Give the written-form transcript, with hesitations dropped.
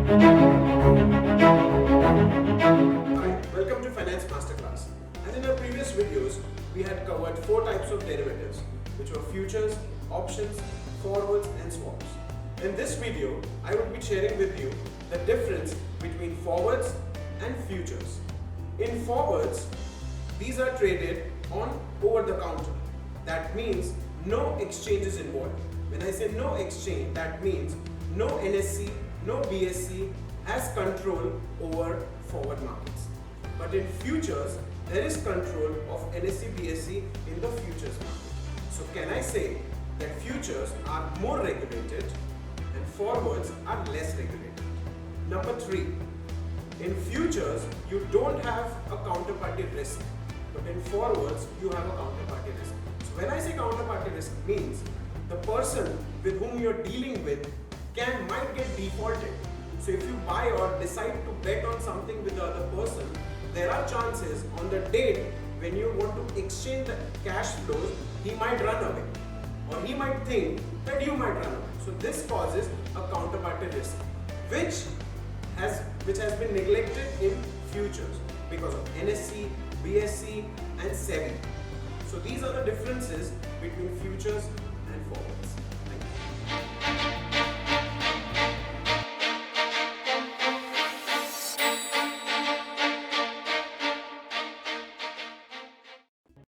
Welcome to Finance Masterclass. And in our previous videos, we had covered 4 types of derivatives, which were futures, options, forwards and swaps. In this video, I will be sharing with you the difference between forwards and futures. In forwards, these are traded on over the counter. That means no exchange is involved. When I say no exchange, that means no NSE, no BSE has control over forward markets. But in futures, there is control of NSE, BSE in the futures market. So can I say that futures are more regulated and forwards are less regulated? Number 3, in futures, you don't have a counterparty risk, but in forwards, you have a counterparty risk. So when I say counterparty risk, means the person with whom you're dealing with might get defaulted. So if you buy or decide to bet on something with the other person, there are chances on the date when you want to exchange the cash flows, he might run away, or he might think that you might run away. So this causes a counterparty risk, which has been neglected in futures because of NSE, BSE and SEBI. So these are the differences between futures and forwards.